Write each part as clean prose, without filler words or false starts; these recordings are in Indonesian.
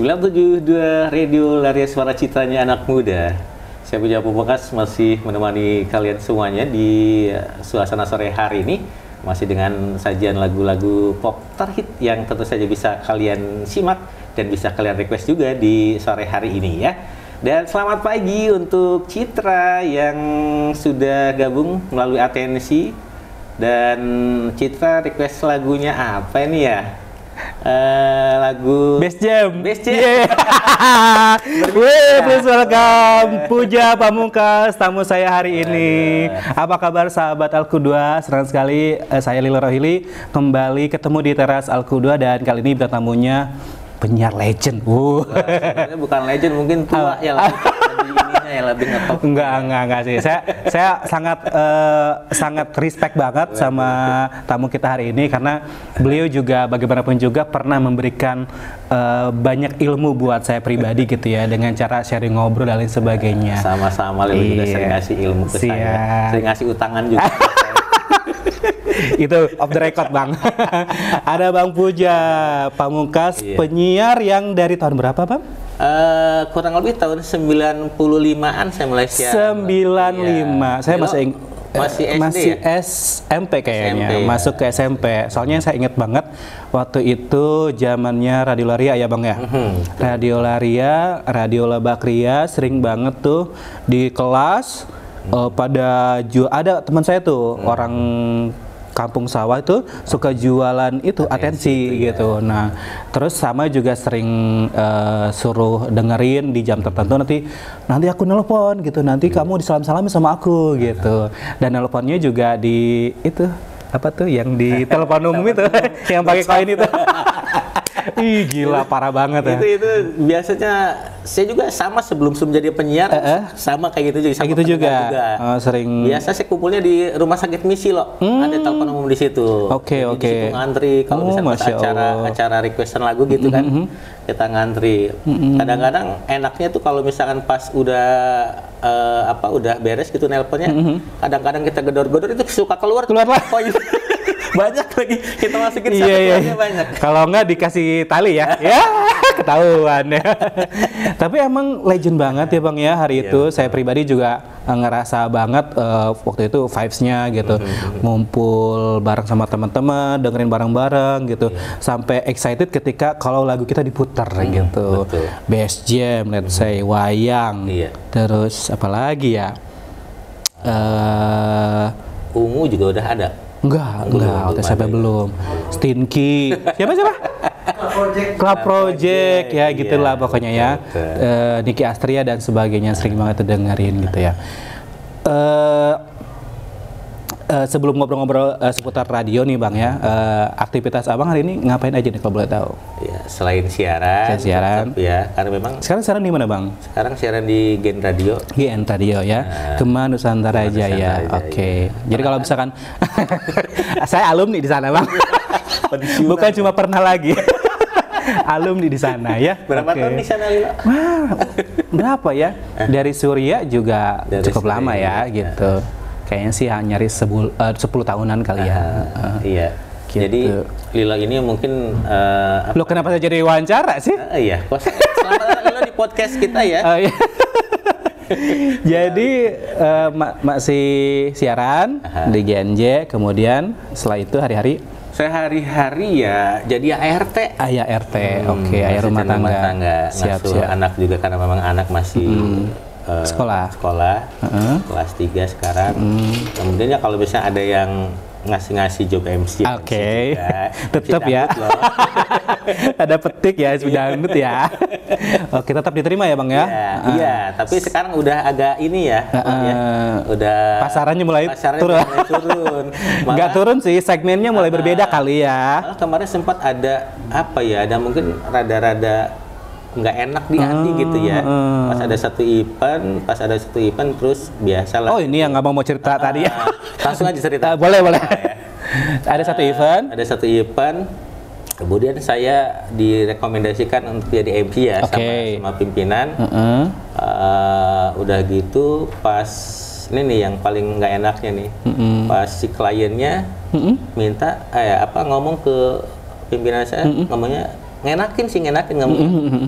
972 Radio Laria Suara Citranya Anak Muda. Saya Puja Pamungkas masih menemani kalian semuanya di suasana sore hari ini. Masih dengan sajian lagu-lagu pop terhit yang tentu saja bisa kalian simak dan bisa kalian request juga di sore hari ini ya. Dan selamat pagi untuk Citra yang sudah gabung melalui atensi. Dan Citra request lagunya apa ini ya? Lagu Best Jam. Yeah. Please welcome Puja Pamungkas, tamu saya hari ini. Apa kabar sahabat Al-Qudwa? Senang sekali saya Lilo Rohili kembali ketemu di teras Al-Qudwa dan kali ini bintang tamunya penyiar legend. Sebenarnya bukan legend, mungkin tua ya lebih ngetop. Enggak sih. Saya sangat respect banget sama tamu kita hari ini karena beliau juga bagaimanapun juga pernah memberikan banyak ilmu buat saya pribadi gitu ya, dengan cara sharing ngobrol dan lain sebagainya. Sama-sama, Lilo juga sering ngasih ilmu ke saya. Sering ngasih utangan juga. Itu off the record, Bang. Ada Bang Puja Pamungkas, penyiar yang dari tahun berapa, Bang? Kurang lebih tahun 95-an saya mulai siar. 95. Saya masih SD SMP kayaknya, SMP, masuk ke SMP. Soalnya saya ingat banget waktu itu zamannya Radio Laria ya, Bang ya. Radio Laria, Radio Labakria sering banget tuh di kelas ada teman saya tuh orang Kampung Sawah itu suka jualan itu atensi gitu. Nah, terus sama juga sering suruh dengerin di jam tertentu, nanti aku nelpon gitu, nanti kamu disalam-salamin sama aku gitu. Dan nelponnya juga di itu apa tuh yang di telepon umum itu yang pakai koin itu. Ih, gila, parah banget ya. Itu biasanya saya juga sama sebelum jadi penyiar sama kayak gitu juga. Kayak gitu juga. Sering. Biasa saya kumpulnya di rumah sakit misi loh. Ada telepon umum di situ. Oke. Di situ ngantri kalau misalnya acara requestan lagu gitu kan. Kita ngantri. Kadang-kadang enaknya tuh kalau misalkan pas udah beres gitu nelponnya, kadang-kadang kita gedor-gedor itu suka keluar lah. Banyak lagi kita masukin satu banyak. Kalau nggak dikasih tali ya, ya ketahuan ya. Tapi emang legend banget ya, Bang ya, hari itu. Saya pribadi juga ngerasa banget waktu itu vibes-nya gitu. Ngumpul bareng sama teman-teman, dengerin bareng-bareng gitu. Sampai excited ketika kalau lagu kita diputar gitu. Betul. Best Jam, let's say, wayang. Terus apa lagi ya? Ungu juga udah ada. Enggak, waktu SMP belum. Stinky, siapa? Club Project ya gitulah pokoknya ya. Niki Astria dan sebagainya sering banget dengerin gitu ya. Sebelum ngobrol-ngobrol seputar radio nih, Bang ya, aktivitas Abang hari ini ngapain aja nih kalau boleh tahu? Ya, selain siaran. Tetap, ya, karena memang sekarang siaran di mana, Bang? Sekarang siaran di Gen Radio. Gen Radio ya, Gema Nusantara Jaya. Oke. Jadi kalau misalkan saya alumni di sana, Bang. Bukan cuma pernah lagi. Alumni di sana ya. Berapa tahun di sana, Lila? Berapa ya? Dari Surya juga cukup lama ya gitu. Kayaknya sih nyaris 10 tahunan kali ya. Iya. Gitu. Jadi Lilo ini mungkin lo kenapa saya jadi wawancara sih? Iya. Selamat datang Lilo di podcast kita ya. Iya. Jadi masih siaran di GNJ, kemudian setelah itu hari-hari saya hari-hari ya jadi ART. Ayah RT. Oke, ayah rumah tangga. Siap. Anak juga karena memang anak masih sekolah kelas 3 sekarang. Kemudian ya kalau misalnya ada yang ngasih job MC. Oke. Tetap ya. Ada petik ya, sudah dangdut ya. Oke, tetap diterima ya, Bang ya. Iya, tapi sekarang udah agak ini ya. Udah pasarannya mulai turun. Nggak turun sih, segmennya mulai berbeda kali ya. Kemarin sempat ada ada mungkin rada-rada nggak enak di hati gitu ya. Pas ada satu event terus biasalah. Oh, ini yang Abang mau cerita tadi ya. Langsung aja cerita. Boleh. Ada satu event. Kemudian saya direkomendasikan untuk jadi MC ya sama pimpinan. Udah gitu pas ini nih yang paling nggak enaknya nih. Pas si kliennya minta ngomong ke pimpinan saya, ngomongnya ngenakin sih, ngenakin ngomong,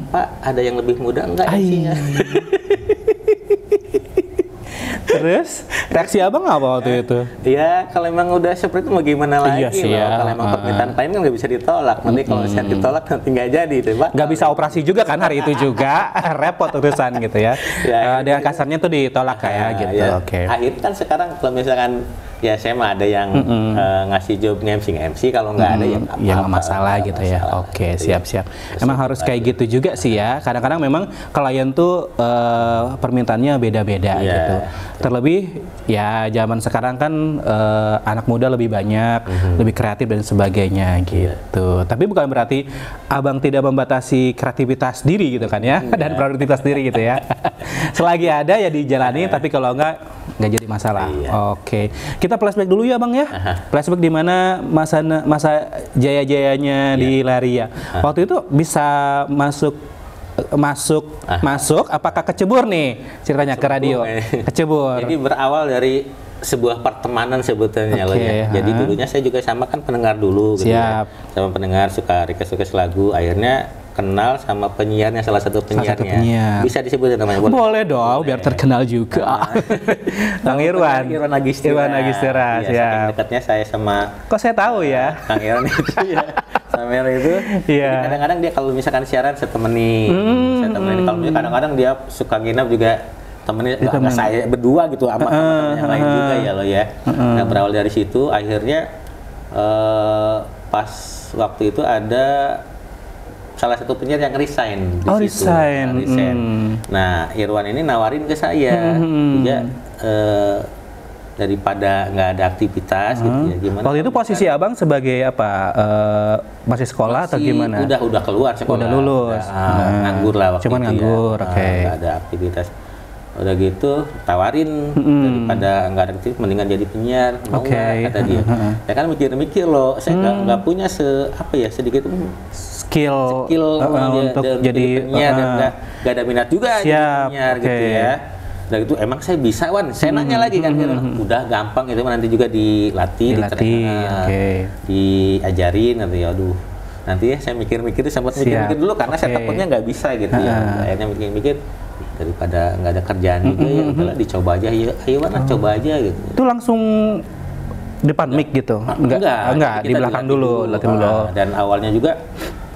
Pak ada yang lebih muda enggak isinya? Terus reaksi abang apa waktu itu? Ya kalau emang udah seperti itu mau gimana lagi sih loh. ya. Kalau emang permintaan klien kan nggak bisa ditolak. Nanti kalau saya ditolak nanti nggak jadi deh, Pak. Nggak bisa operasi juga kan hari itu juga, repot urusan gitu ya. Dengan kasarnya tuh ditolak kayak gitu. Ya. Oke. Akhirnya kan sekarang kalau misalkan ya saya mah ada yang ngasih job nge-MC, kalau nggak ada yang nggak masalah gitu ya. Oke, siap-siap. Emang harus kayak gitu juga sih ya. Kadang-kadang memang klien tuh permintaannya beda-beda gitu. Terlebih ya zaman sekarang kan anak muda lebih banyak, lebih kreatif dan sebagainya gitu. Tapi bukan berarti abang tidak membatasi kreativitas diri gitu kan ya, dan produktivitas diri gitu ya. Selagi ada ya dijalani, tapi kalau nggak jadi masalah. Oke. Kita flashback dulu ya bang ya. Flashback di mana masa jaya-jayanya di Laria. Waktu itu bisa masuk apakah kecebur nih ceritanya ke radio? Kecebur. Jadi berawal dari sebuah pertemanan sebetulnya loh ya. Jadi dulunya saya juga sama kan pendengar dulu gitu ya. Sama pendengar suka request lagu, akhirnya kenal sama penyiarnya, salah satu penyiarnya. Bisa disebutin namanya? Boleh dong, biar terkenal juga. Kang Irwan. Irwan Agistira. Ya, dekatnya saya sama. Kok saya tahu ya? Kang Irwan itu ya. Sama Irwan itu. Jadi kadang-kadang dia kalau misalkan siaran saya temenin. Kalau kadang-kadang dia suka nginap juga temenin. Nggak saya berdua gitu sama teman yang lain juga ya lo ya. Nah berawal dari situ akhirnya pas waktu itu ada salah satu penyiar yang resign di situ. Resign. Nah, Irwan ini nawarin ke saya, dia daripada nggak ada aktivitas gitu ya, gimana? Waktu itu posisi abang sebagai apa? Masih sekolah atau gimana? Udah keluar sekolah. Udah lulus. Nganggur lah waktu cuman itu nganggur, ya. oke. Nggak ada aktivitas. Udah gitu tawarin daripada nggak ada aktivitas mendingan jadi penyiar. Mau nggak, kata dia. Ya kan mikir-mikir loh, saya nggak punya sedikit skill untuk jadi penyiar dan nggak ada minat juga jadi penyiar gitu ya. Udah gitu emang saya bisa Wan, saya nanya lagi kan, udah gampang itu nanti juga dilatih. Diajarin gitu ya. Aduh nanti ya saya mikir-mikir sempat mikir-mikir dulu karena saya takutnya nggak bisa gitu ya. Akhirnya mikir-mikir daripada nggak ada kerjaan juga ya udahlah dicoba aja, ayo Wan coba aja gitu. Itu langsung depan mic gitu? Enggak, di belakang dulu. Dan awalnya juga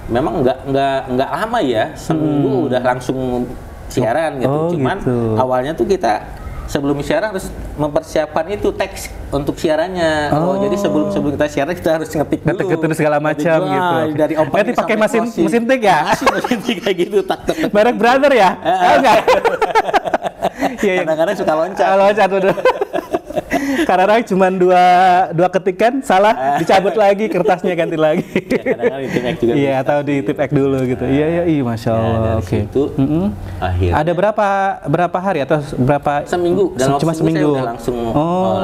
memang nggak lama ya, seminggu udah langsung siaran gitu. Cuman awalnya tuh kita sebelum siaran harus mempersiapkan itu teks untuk siarannya. Jadi sebelum kita siaran kita harus ngetik dulu segala macam gitu. Dari opening pakai mesin tik ya? Mesin tik kayak gitu, tak. Merek Brother ya? Enggak. Kadang-kadang suka loncat. Loncat udah. Karena cuma dua ketikan salah, dicabut lagi kertasnya, ganti lagi. Kadang-kadang di tip juga. Iya, atau di tip dulu gitu. Iya, masya Allah. Oke. Itu akhirnya. Ada berapa hari atau berapa? Seminggu. Cuma seminggu. Saya udah langsung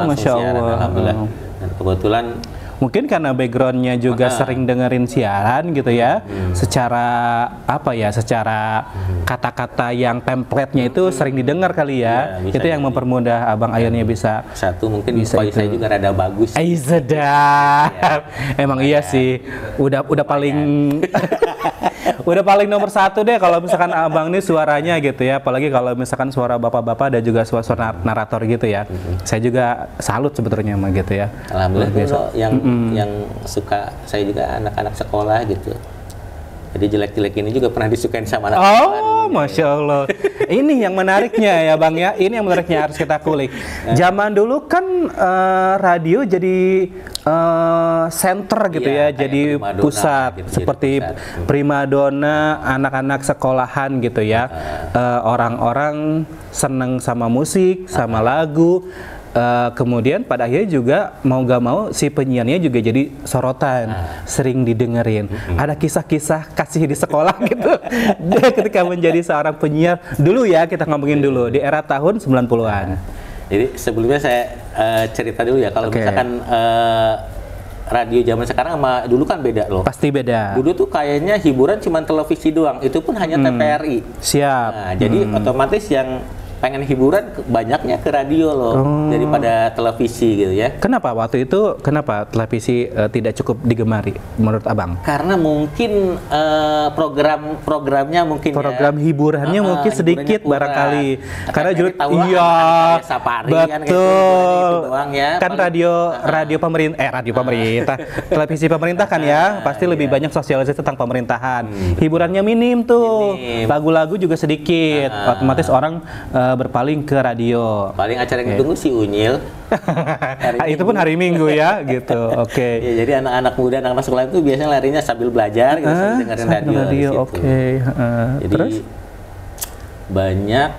masya Allah. Alhamdulillah. Dan kebetulan mungkin karena backgroundnya juga sering dengerin siaran gitu ya, secara kata-kata yang template-nya itu sering didengar kali ya, itu yang mempermudah abang akhirnya bisa. Satu mungkin voice saya juga rada bagus. Sedap. Emang iya sih, udah paling udah paling nomor satu deh kalau misalkan abang ini suaranya gitu ya, apalagi kalau misalkan suara bapak-bapak dan juga suara narator gitu ya. Saya juga salut sebetulnya sama gitu ya. Alhamdulillah yang suka saya juga anak-anak sekolah gitu. Jadi jelek-jelek ini juga pernah disukain sama anak sekolah. Masya Allah. Ini yang menariknya ya bang ya. Ini yang menariknya harus kita kulik. Zaman dulu kan radio jadi center gitu ya, jadi pusat gitu, seperti primadona anak-anak sekolahan gitu ya. Orang-orang seneng sama musik, sama lagu. Kemudian pada akhirnya juga mau gak mau si penyiarnya juga jadi sorotan, sering didengerin. Ada kisah-kisah kasih di sekolah gitu. Dia ketika menjadi seorang penyiar dulu ya, kita ngomongin dulu di era tahun 90-an. Jadi sebelumnya saya cerita dulu ya, kalau misalkan radio zaman sekarang sama dulu kan beda loh. Pasti beda. Dulu tuh kayaknya hiburan cuma televisi doang, itu pun hanya TVRI. Siap. Nah, jadi otomatis yang pengen hiburan banyaknya ke radio loh daripada televisi gitu ya. Kenapa waktu itu televisi tidak cukup digemari menurut Abang? Karena mungkin program-programnya mungkin program hiburannya mungkin sedikit kurang. Barangkali. Karena juga iya, Sapari betul. kan gitu doang ya. Kan radio pemerintah, televisi pemerintah kan ya, pasti lebih banyak sosialisasi tentang pemerintahan. Hiburannya minim tuh. Lagu-lagu juga sedikit. Otomatis orang berpaling ke radio. Paling acara yang ditunggu si Unyil. Itu pun hari Minggu ya, gitu. Oke. Ya, jadi anak-anak muda, anak-anak sekolah itu biasanya larinya sambil belajar, gitu, sambil dengerin radio. Oke. Jadi Terus? Banyak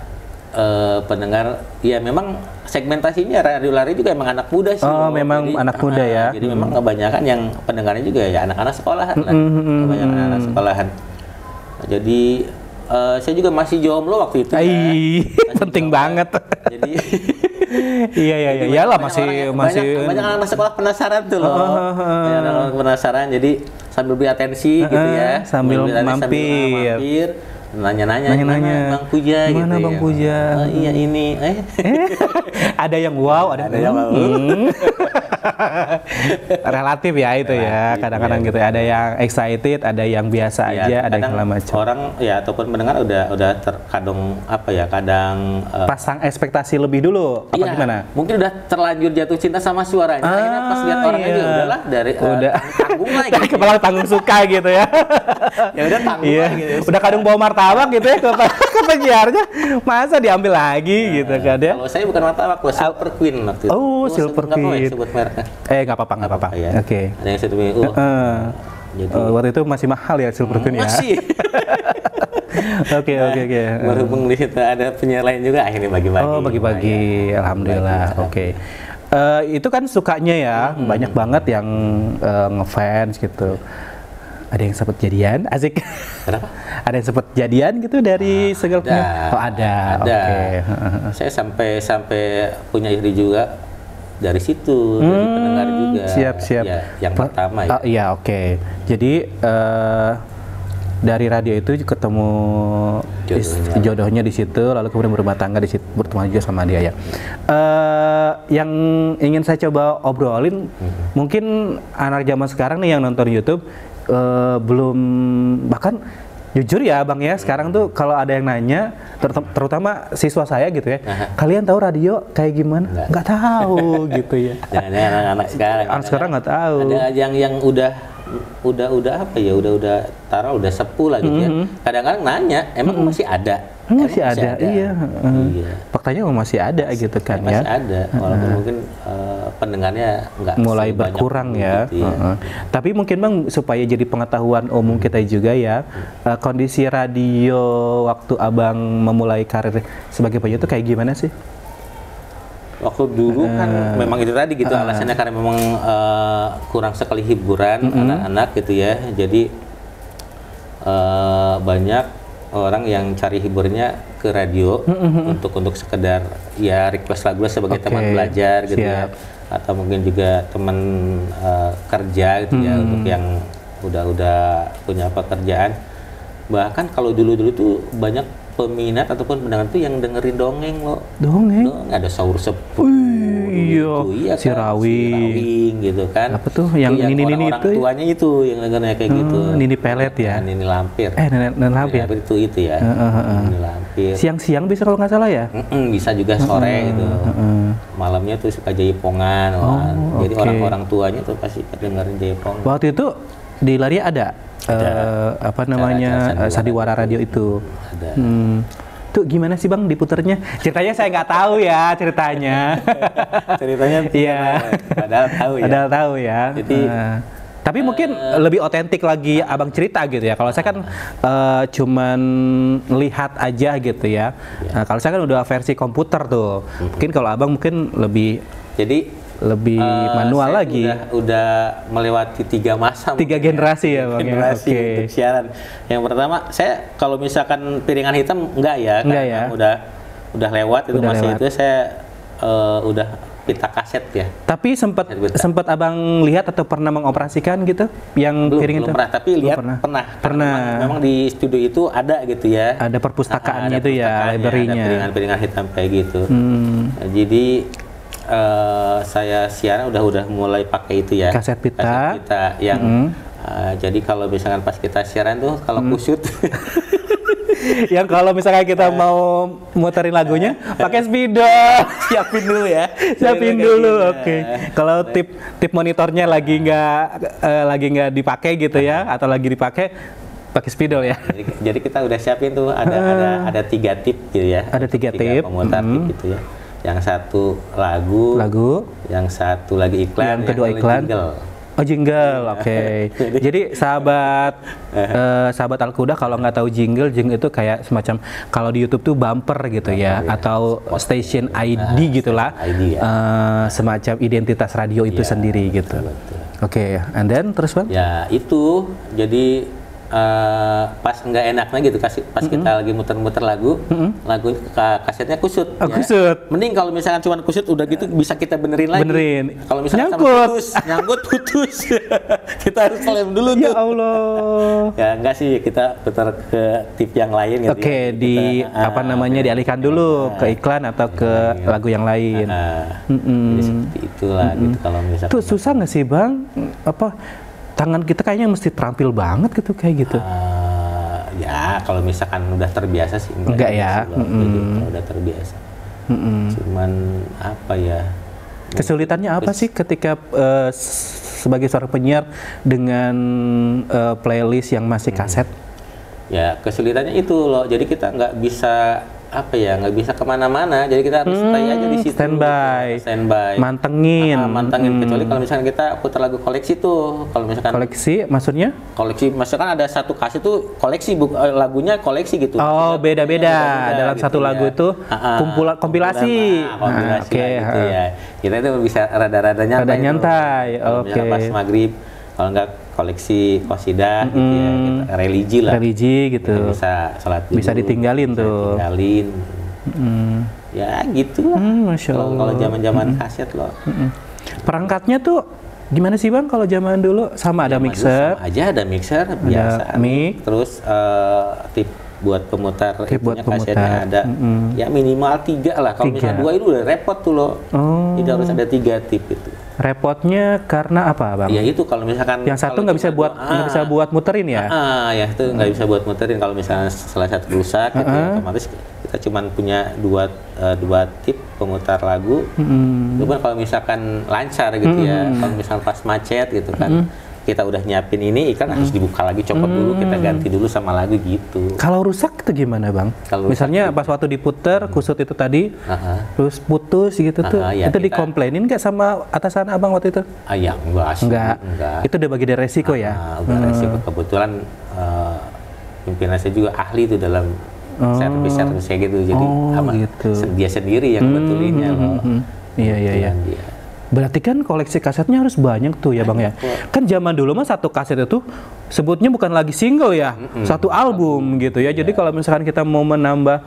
pendengar. Ya memang segmentasinya radio lari juga emang anak muda sih. Oh, memang jadi, anak muda ya. Jadi memang kebanyakan yang pendengarnya juga ya anak-anak sekolahan lah. Kebanyakan anak sekolahan. Jadi saya juga masih jomblo waktu itu. Penting jomblo. Banget. Jadi iyalah masih banyak anak sekolah penasaran tuh loh. Banyak anak penasaran, jadi sambil beri atensi gitu ya. Sambil mampir. Nanya-nanya Bang Puja gitu. Mana Bang Puja? Oh iya ini. Ada yang wow, ada yang wow. Relatif ya itu ya, kadang-kadang gitu. Ada yang excited, ada yang biasa aja, ada yang segala macam. Orang ya ataupun mendengar udah terkadang apa ya, kadang pasang ekspektasi lebih dulu. Apa gimana? Mungkin udah terlanjur jatuh cinta sama suaranya. Akhirnya pas lihat orangnya juga udahlah tanggung lah gitu. Kepala tanggung suka gitu ya. Ya udah tanggung lah gitu. Udah kadung bawa martabak gitu ya ke penyiarnya, masa diambil lagi gitu kan ya. Kalau saya bukan martabak, Silver Queen waktu itu. Oh, Silver Queen. Sebut mereknya. Nggak apa-apa. Ya. Oke. Ada yang satu jadi waktu itu masih mahal ya Silver Queen ya. Masih. Oke. Berhubung di situ ada penyiar lain juga, akhirnya bagi-bagi. Oh, bagi-bagi. Alhamdulillah. Oke. Itu kan sukanya ya, banyak banget yang ngefans gitu. Ada yang sempat jadian, asik. Kenapa? Ada yang sempat jadian gitu dari segala punya. Oh, ada. Oke. Saya sampai punya istri juga dari situ, dari pendengar juga. Siap. Ya, yang pertama ya. Iya, oke. Jadi dari radio itu ketemu jodohnya di situ, lalu kemudian berumah tangga di situ, bertemu juga sama dia ya. Yang ingin saya coba obrolin, mungkin anak zaman sekarang nih yang nonton YouTube belum, bahkan jujur ya Bang ya, sekarang tuh kalau ada yang nanya, terutama siswa saya gitu ya, kalian tahu radio kayak gimana? Nggak tahu gitu ya. Jangan anak-anak sekarang. Anak sekarang nggak tahu. Ada yang udah apa ya, udah udah sepuh lah gitu ya. Kadang-kadang nanya, emang masih ada? Masih ada, iya. Faktanya masih ada gitu kan ya. Masih ada, walaupun mungkin pendengarnya nggak mulai berkurang ya. Gitu ya. Tapi mungkin Bang, supaya jadi pengetahuan umum kita juga ya, kondisi radio waktu Abang memulai karir sebagai penyiar itu kayak gimana sih? Waktu dulu kan memang itu tadi gitu, alasannya karena memang kurang sekali hiburan anak-anak gitu ya. Jadi banyak orang yang cari hiburnya ke radio untuk sekedar ya request lagu sebagai teman belajar gitu ya, atau mungkin juga teman kerja gitu ya, untuk yang udah punya pekerjaan. Bahkan kalau dulu tuh banyak peminat ataupun pendengar tuh yang dengerin dongeng loh. Dongeng ada Saur Sepuh. Iya, si Rawing gitu kan. Apa tuh yang ini orang itu? Tuanya itu yang dengernya kayak gitu. Nini Pelet ya. Nini Lampir. Nini Lampir itu ya. Nini Lampir. Siang-siang bisa kalau nggak salah ya? Bisa juga sore gitu. Malamnya tuh suka jaipongan. Jadi orang-orang tuanya tuh pasti dengerin jaipongan. Waktu itu di Laria ada apa namanya sandiwara radio itu. Ada. Tuh gimana sih Bang diputernya? Ceritanya saya nggak tahu ya ceritanya. Iya. Padahal tahu ya. Jadi tapi mungkin lebih otentik lagi Abang cerita gitu ya. Kalau saya kan cuman lihat aja gitu ya. Nah, kalau saya kan udah versi komputer tuh. Mungkin kalau Abang mungkin lebih lebih manual lagi. Udah melewati 3 masa. 3 generasi ya Bang. Generasi untuk siaran. Yang pertama, saya kalau misalkan piringan hitam enggak ya. Udah lewat itu masa itu saya udah pita kaset ya. Tapi sempat abang lihat atau pernah mengoperasikan gitu yang piring itu? Belum pernah, tapi lihat pernah. Memang di studio itu ada gitu ya. Ada perpustakaannya itu ya, library-nya. Ada piringan-piringan hitam kayak gitu. Nah, jadi saya siaran udah mulai pakai itu ya. Kaset pita yang jadi kalau misalkan pas kita siaran tuh kalau kusut yang kalau misalnya kita mau muterin lagunya pakai spidol, siapin dulu. Oke. Kalau tip monitornya lagi nggak dipakai gitu ya, atau lagi dipakai pakai spidol ya. Jadi kita udah siapin tuh ada 3 tip gitu ya. Ada 3 tip pemutar tip gitu ya. Yang satu lagu, yang satu lagi iklan, yang kedua iklan. Jingle, oke. Jadi sahabat Al-Quda kalau nggak tahu jingle itu kayak semacam kalau di YouTube tuh bumper gitu ya, atau station ID gitulah, semacam identitas radio itu sendiri gitu. Oke, and then terus Bang? Ya itu, jadi pas nggak enaknya gitu pas kita lagi muter-muter lagu kasetnya kusut. Kusut. Mending kalau misalkan cuma kusut udah gitu bisa kita benerin lagi. Kalau misalkan nyangkut putus kita harus klaim dulu tuh. Ya Allah. Ya enggak sih, kita putar ke tip yang lain gitu. Oke, dialihkan dulu ke iklan atau ke lagu yang lain. Jadi seperti itulah gitu kalau misalkan. Tuh susah nggak sih Bang? Tangan kita kayaknya mesti terampil banget gitu kayak gitu. Ya kalau misalkan udah terbiasa sih enggak ya. Kalau udah terbiasa. Cuman apa ya? Kesulitannya apa sih ketika sebagai seorang penyiar dengan playlist yang masih kaset? Ya kesulitannya itu loh. Jadi kita nggak bisa nggak bisa kemana-mana, jadi kita harus stay aja di situ, standby, mantengin, kecuali kalau misalkan kita putar lagu koleksi tuh, kalau misalkan koleksi maksudnya ada satu kaset tuh koleksi lagunya koleksi gitu. Oh beda-beda dalam gitu satu ya. Lagu itu kompilasi. Gitu ya. Kita itu bisa rada-rada nyantai. Oke. Pas maghrib, kalau nggak koleksi qasidah gitu ya, religi gitu. Bisa sholat dulu, bisa ditinggalin tuh. Ya gitulah. Masya Allah. Kalau zaman-zaman kaset loh. Perangkatnya tuh gimana sih Bang kalau zaman dulu? Sama ada mixer. Sama aja ada mixer biasa. Mic. Terus tip buat pemutar kasetnya ada. Ya minimal 3 lah. Kalau misalnya 2 itu udah repot tuh loh. Jadi harus ada 3 tip itu. Repotnya karena apa Bang? Ya itu kalau misalkan yang satu nggak bisa buat muterin ya? Ya itu nggak bisa buat muterin kalau misalnya salah satu rusak gitu ya, otomatis kita cuma punya dua tip pemutar lagu. Cuman kalau misalkan lancar gitu ya, kalau misalkan pas macet gitu kan, kita udah nyiapin ini ikan harus dibuka lagi, copot dulu, kita ganti dulu sama lagu gitu. Kalau rusak itu gimana Bang? Misalnya pas waktu diputer kusut itu tadi, terus putus gitu tuh, ya itu dikomplainin nggak sama atasan Abang waktu itu? Ya enggak. Itu udah bagi dari resiko ya? Udah resiko. Kebetulan pimpinan saya juga ahli itu dalam servis kayak gitu, jadi gitu. Dia sendiri yang betulinnya loh. Iya. Berarti kan koleksi kasetnya harus banyak tuh ya Bang ya. Kan zaman dulu mah satu kaset itu sebutnya bukan lagi single ya, satu album gitu ya. Jadi kalau misalkan kita mau menambah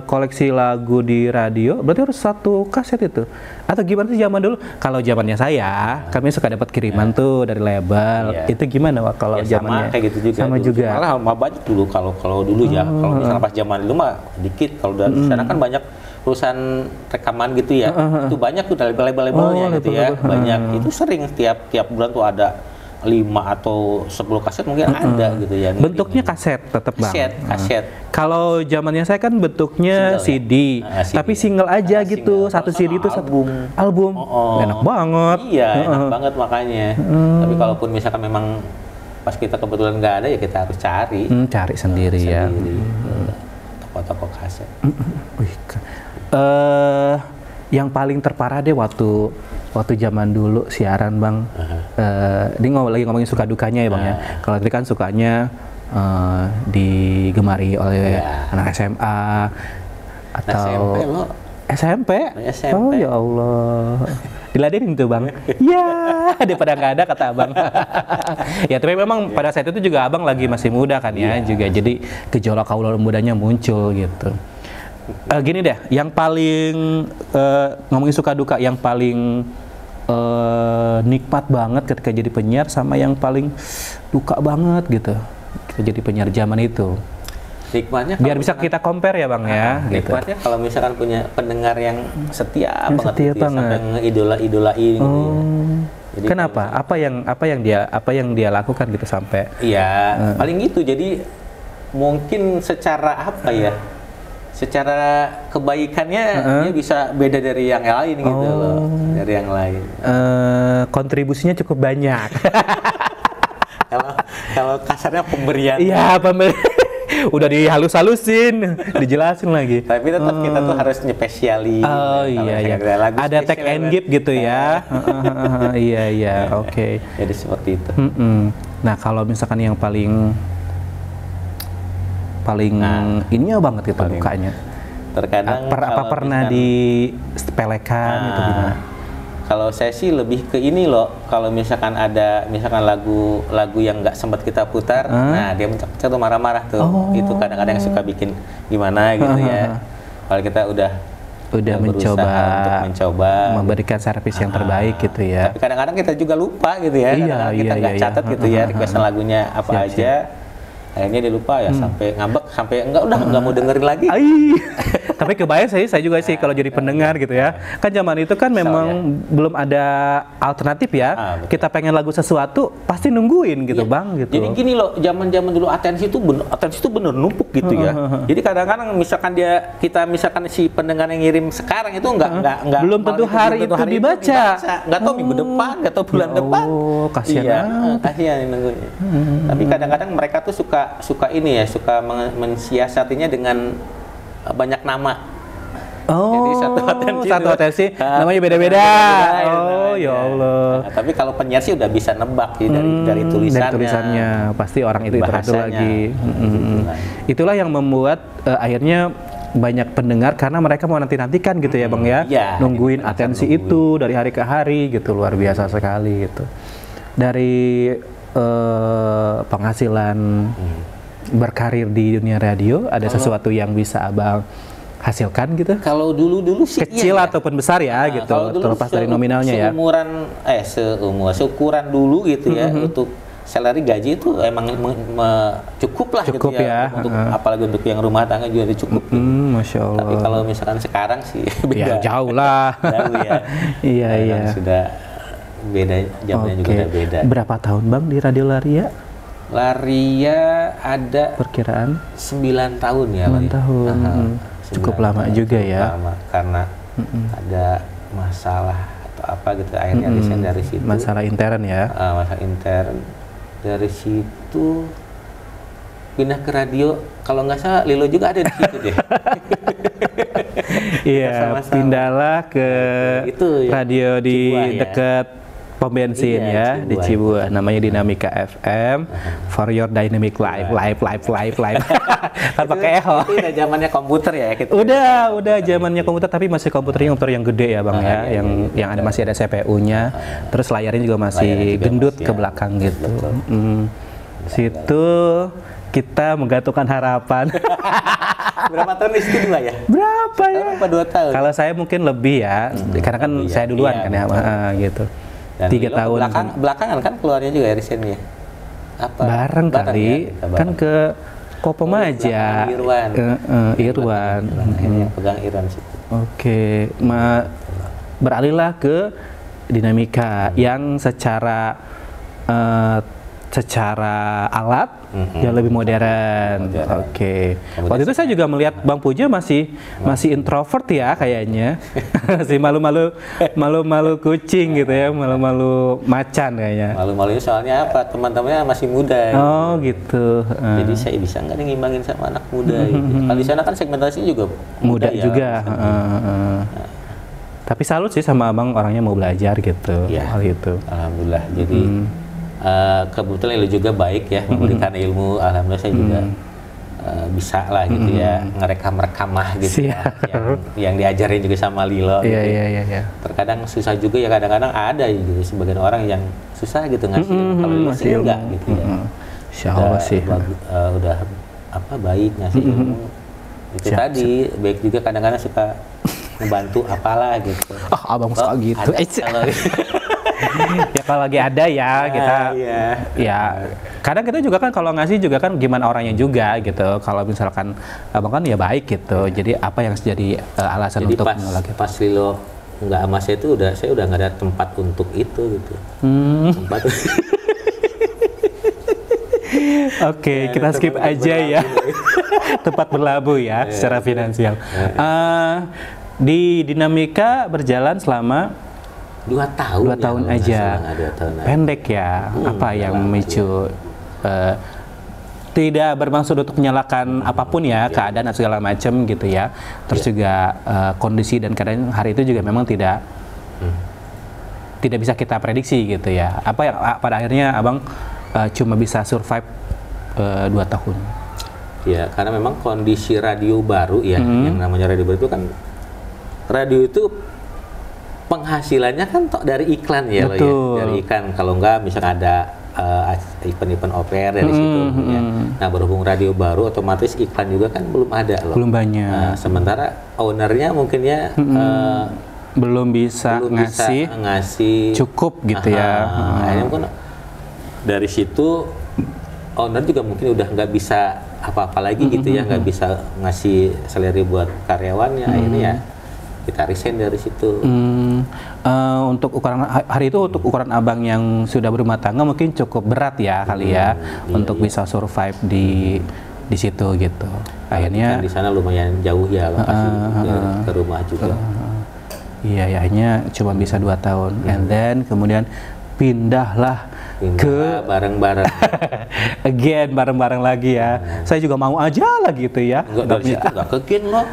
koleksi lagu di radio, berarti harus satu kaset itu. Atau gimana sih zaman dulu? Kalau zamannya saya, kami suka dapat kiriman tuh dari label. Itu gimana Wak kalau zamannya? Sama kayak gitu juga. Sama juga. Malah banyak dulu kalau dulu ya. Kalau misalnya pas zaman dulu mah dikit. Kalau dari sana kan banyak perusahaan rekaman gitu ya, itu banyak tuh label-labelnya gitu ya, banyak. Itu sering tiap bulan tuh ada 5 atau 10 kaset mungkin ada gitu ya. Bentuknya kaset tetap Bang. Kaset. Kalau zamannya saya kan bentuknya CD, tapi single aja gitu, satu CD itu satu album. Enak banget. Iya, enak banget makanya. Tapi kalaupun misalkan memang pas kita kebetulan nggak ada ya kita harus cari. Cari sendiri ya. Toko-toko kaset. Yang paling terparah deh waktu zaman dulu siaran Bang. Ini lagi ngomongin suka dukanya ya Bang ya. Kalau tadi kan sukanya digemari oleh anak SMA atau SMP. Oh ya Allah. Diladenin tuh Bang. Ya, daripada nggak ada kata Abang. Ya tapi memang pada saat itu juga Abang lagi masih muda kan ya juga. Jadi gejolak kaula mudanya muncul gitu. Gini deh, yang paling ngomongin suka duka, yang paling nikmat banget ketika jadi penyiar sama yang paling duka banget gitu kita jadi penyiar zaman itu. Nikmatnya Biar bisa kita compare ya Bang ya. Nikmatnya Gitu. kalau misalkan punya pendengar yang setia Yang banget, setia gitu ya, banget. sampai ngeidola-idolain gitu ya. Jadi Kenapa? Apa yang dia lakukan gitu sampai? iya, paling gitu. Jadi mungkin secara apa ya? Secara kebaikannya dia bisa beda dari yang lain gitu loh, dari yang lain. Kontribusinya cukup banyak. Kalau kalau kasarnya pemberian. Iya, udah dihalus-halusin, dijelasin lagi. Tapi tetap kita tuh harus nyepesiali. Oh iya. Ada tag and give gitu ya. Iya, oke. Jadi seperti itu. Nah, kalau misalkan yang paling ininya banget gitu dukanya. Terkadang Apa kalau pernah disepelekan gitu gimana? Kalau saya sih lebih ke ini loh, kalau misalkan ada lagu yang nggak sempat kita putar, nah dia mencak-mencak tuh marah-marah tuh. Itu kadang-kadang suka bikin gimana gitu ya. Kalau kita udah mencoba untuk memberikan servis yang terbaik gitu ya. Tapi kadang-kadang kita juga lupa gitu ya. Kadang-kadang kita nggak catat gitu ya requestan lagunya apa aja. Akhirnya dia lupa ya, sampai ngambek, sampai nggak mau dengerin lagi. Tapi kebayang saya juga sih kalau jadi pendengar gitu ya. Kan zaman itu kan memang belum ada alternatif ya. Kita pengen lagu sesuatu pasti nungguin gitu Bang gitu. Jadi gini loh, zaman dulu atensi itu bener numpuk gitu ya. Jadi kadang-kadang misalkan misalkan si pendengar yang ngirim sekarang itu nggak belum tentu hari itu dibaca. Nggak tahu minggu depan, nggak tahu bulan depan. Kasihan. Kasihan nunggunya. Tapi kadang-kadang mereka tuh suka ini ya, suka mensiasatinya dengan banyak nama. Jadi satu atensi namanya beda-beda. Ya Allah. Nah, tapi kalau penyiar sih udah bisa nebak sih dari tulisannya. Dari tulisannya pasti orang itu lagi. Itulah yang membuat akhirnya banyak pendengar karena mereka mau nantikan gitu ya Bang ya. Nungguin atensi itu dari hari ke hari gitu, luar biasa sekali gitu. Dari penghasilan berkarir di dunia radio, ada sesuatu yang bisa Abang hasilkan gitu? Kalau dulu sih kecil ataupun besar ya gitu, terlepas dari nominalnya ya. Seukuran dulu gitu ya, untuk salary gaji itu emang cukup lah gitu ya. Untuk apalagi untuk yang rumah tangga juga cukup. Masya Allah. Tapi kalau misalkan sekarang sih beda. Ya jauh lah. Jauh ya. Iya. Sudah beda, jamnya juga udah beda. Berapa tahun Bang di Radio Laria? Laria ada perkiraan 9 tahun ya. 9 tahun. Cukup lama juga ya. Lama karena ada masalah atau apa gitu, akhirnya desain dari situ. Masalah intern ya. Masalah intern. Dari situ pindah ke radio. Kalau nggak salah Lilo juga ada di situ deh. Iya, pindahlah ke itu ya, radio di dekat pom bensin ya, di Cibuah, namanya Dinamika FM. For your dynamic life. Kan pakai echo. Itu udah zamannya komputer ya gitu. Udah zamannya komputer, tapi masih komputernya komputer yang gede ya Bang ya, yang ada masih ada CPU-nya. Terus layarnya juga masih gendut ke belakang gitu. Situ kita menggantungkan harapan. Berapa tahun di situ ya? Berapa ya? Berapa 2 tahun? Kalau saya mungkin lebih ya, karena kan saya duluan kan ya, gitu. Dan 3 tahun. Belakangan kan keluarnya juga dari sini ya? Apa? Bareng kali, ya, kan ke Kopem aja. Irwan. Irwan. Pegang Irwan situ. Oke, beralihlah ke Dinamika yang secara alat yang lebih modern. Oke. Waktu itu saya juga melihat Bang Puja masih introvert ya kayaknya. Masih malu-malu kucing gitu ya, malu-malu macan kayaknya. Malu-malunya soalnya apa? Teman-temannya masih muda. Oh gitu. Jadi saya bisa nggak ngimbangin sama anak muda gitu. Kalau di sana kan segmentasinya juga muda juga. Tapi salut sih sama Abang, orangnya mau belajar gitu. Hal itu. Alhamdulillah. Jadi kebetulan Lilo juga baik ya, memberikan ilmu. Alhamdulillah saya juga bisa lah gitu ya, ngerekam-rekamah gitu ya, yang diajarin juga sama Lilo. Iya. Terkadang susah juga ya, kadang-kadang ada gitu sebagian orang yang susah gitu ngasih. Kalau Lilo sih enggak gitu ya. Insya Allah sih. Udah baik ngasih ilmu. Itu tadi, baik juga kadang-kadang suka membantu apalah gitu. Oh, abang suka gitu. Kalau Ya kalau lagi ada ya kita ya kadang kita juga kan kalau ngasih juga kan gimana orangnya juga gitu. Kalau misalkan abang kan ya baik gitu. Jadi apa yang jadi alasan jadi untuk pas, pas Lilo nggak sama saya itu saya udah nggak ada tempat untuk itu gitu. Tempat. Oke, kita skip aja ya. Tempat berlabuh ya secara finansial. Di dinamika berjalan selama 2 tahun. 2 tahun aja. 2 tahun Pendek ya. Apa yang memicu tidak bermaksud untuk menyalahkan apapun ya, keadaan dan segala macam gitu ya. Terus juga kondisi dan keadaan hari itu juga memang tidak bisa kita prediksi gitu ya. Apa yang pada akhirnya abang cuma bisa survive 2 tahun. Ya, karena memang kondisi radio baru ya, yang namanya radio baru itu kan radio itu penghasilannya kan dari iklan ya. Betul. Loh ya, dari iklan. Kalau enggak misalnya ada event-event OPR dari situ ya. Nah, berhubung radio baru otomatis iklan juga kan belum ada loh. Belum banyak. Nah, sementara ownernya mungkin ya belum bisa ngasih cukup gitu ya. Akhirnya mungkin dari situ owner juga mungkin udah nggak bisa apa-apa lagi gitu ya, nggak bisa ngasih salary buat karyawannya. Akhirnya ya kita resign dari situ. Untuk ukuran hari itu untuk ukuran abang yang sudah berumah tangga mungkin cukup berat ya kali ya untuk bisa survive di situ gitu. Akhirnya di sana lumayan jauh ya lokasi ke rumah juga. Iya, ya, akhirnya cuma bisa 2 tahun. And then kemudian pindah ke bareng-bareng. Again bareng-bareng lagi ya. Saya juga mau aja lah gitu ya. Enggak dari situ enggak ke Gen loh.